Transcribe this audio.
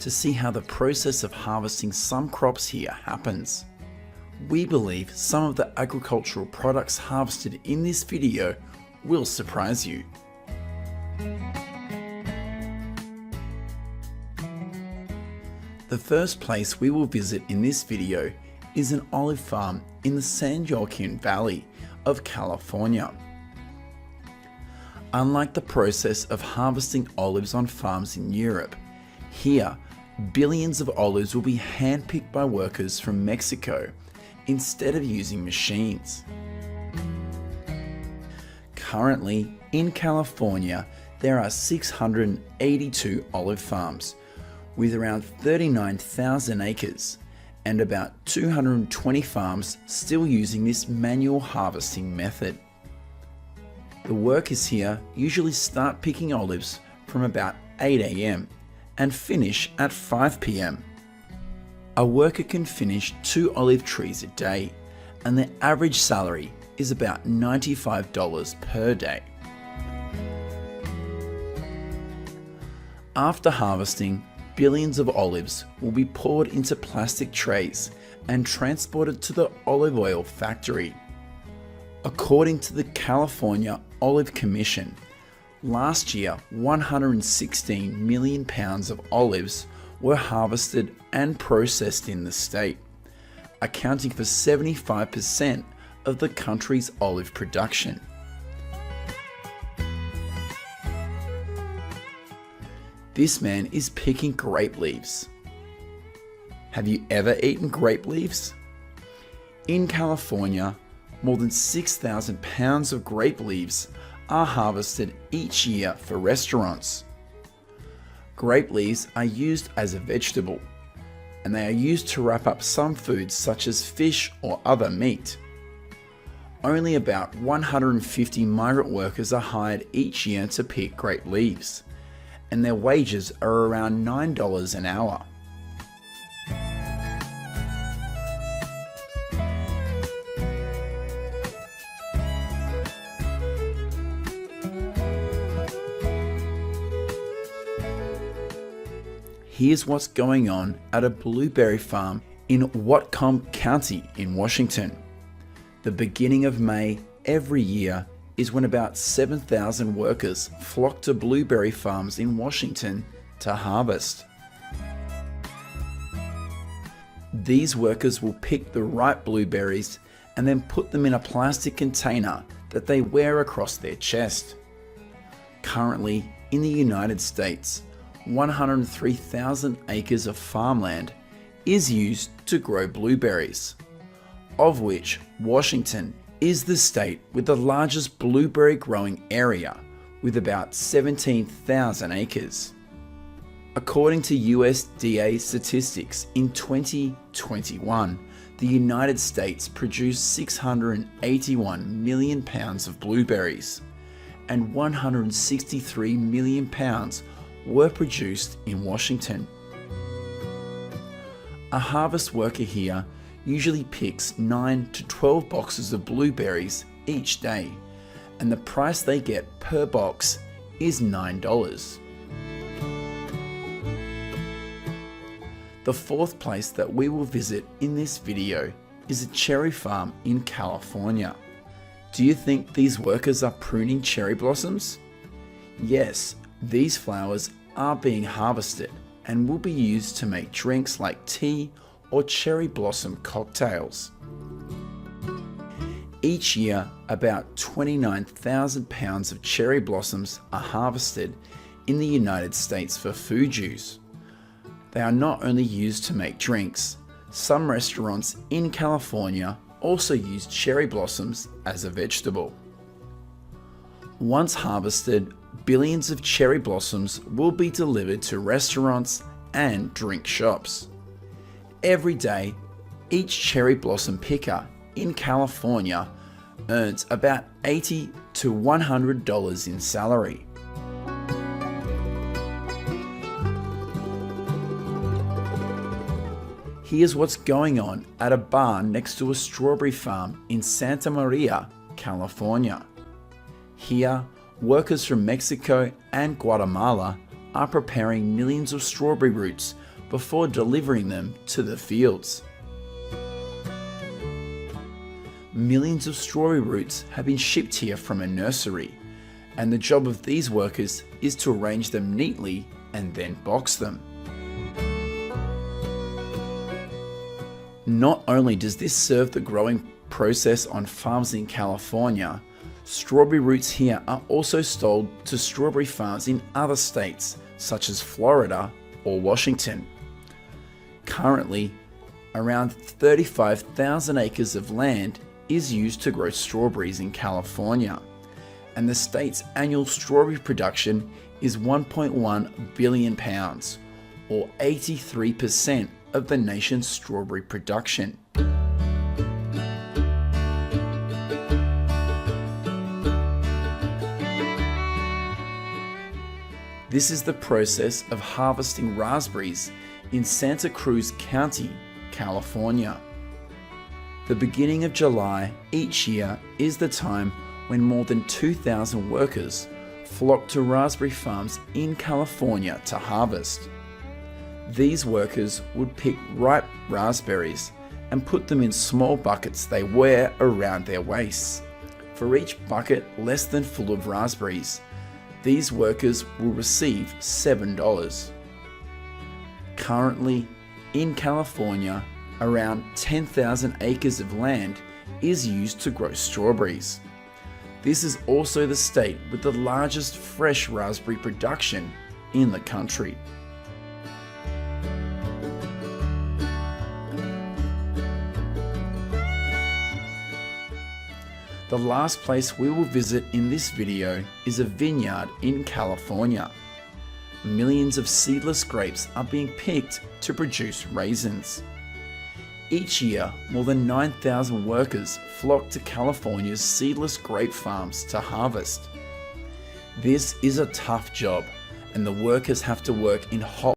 to see how the process of harvesting some crops here happens. We believe some of the agricultural products harvested in this video will surprise you. The first place we will visit in this video is an olive farm in the San Joaquin Valley of California. Unlike the process of harvesting olives on farms in Europe, here billions of olives will be handpicked by workers from Mexico instead of using machines. Currently, in California, there are 682 olive farms with around 39,000 acres and about 220 farms still using this manual harvesting method. The workers here usually start picking olives from about 8 AM and finish at 5 PM. A worker can finish 2 olive trees a day, and their average salary is about $95 per day. After harvesting, billions of olives will be poured into plastic trays and transported to the olive oil factory. According to the California Olive Commission, last year 116 million pounds of olives were harvested and processed in the state, accounting for 75% of the country's olive production. This man is picking grape leaves. Have you ever eaten grape leaves? In California, more than 6,000 pounds of grape leaves are harvested each year for restaurants. Grape leaves are used as a vegetable, and they are used to wrap up some foods such as fish or other meat. Only about 150 migrant workers are hired each year to pick grape leaves, and their wages are around $9 an hour. Here's what's going on at a blueberry farm in Whatcom County in Washington. The beginning of May every year is when about 7,000 workers flock to blueberry farms in Washington to harvest. These workers will pick the ripe blueberries and then put them in a plastic container that they wear across their chest. Currently, in the United States, 103,000 acres of farmland is used to grow blueberries, of which Washington is the state with the largest blueberry growing area, with about 17,000 acres. According to USDA statistics, in 2021, the United States produced 681 million pounds of blueberries, and 163 million pounds were produced in Washington. A harvest worker here usually picks 9 to 12 boxes of blueberries each day, and the price they get per box is $9. The fourth place that we will visit in this video is a cherry farm in California. Do you think these workers are pruning cherry blossoms? Yes, these flowers are being harvested and will be used to make drinks like tea or cherry blossom cocktails. Each year, about 29,000 pounds of cherry blossoms are harvested in the United States for food use. They are not only used to make drinks, some restaurants in California also use cherry blossoms as a vegetable. Once harvested, billions of cherry blossoms will be delivered to restaurants and drink shops. Every day, each cherry blossom picker in California earns about $80 to $100 in salary. Here's what's going on at a barn next to a strawberry farm in Santa Maria, California. Here, workers from Mexico and Guatemala are preparing millions of strawberry roots before delivering them to the fields. Millions of strawberry roots have been shipped here from a nursery, and the job of these workers is to arrange them neatly and then box them. Not only does this serve the growing process on farms in California, strawberry roots here are also sold to strawberry farms in other states such as Florida or Washington. Currently, around 35,000 acres of land is used to grow strawberries in California, and the state's annual strawberry production is 1.1 billion pounds, or 83% of the nation's strawberry production. This is the process of harvesting raspberries in Santa Cruz County, California. The beginning of July each year is the time when more than 2,000 workers flock to raspberry farms in California to harvest. These workers would pick ripe raspberries and put them in small buckets they wear around their waists. For each bucket less than full of raspberries, these workers will receive $7. Currently, in California, around 10,000 acres of land is used to grow strawberries. This is also the state with the largest fresh raspberry production in the country. The last place we will visit in this video is a vineyard in California. Millions of seedless grapes are being picked to produce raisins. Each year, more than 9,000 workers flock to California's seedless grape farms to harvest. This is a tough job, and the workers have to work in hot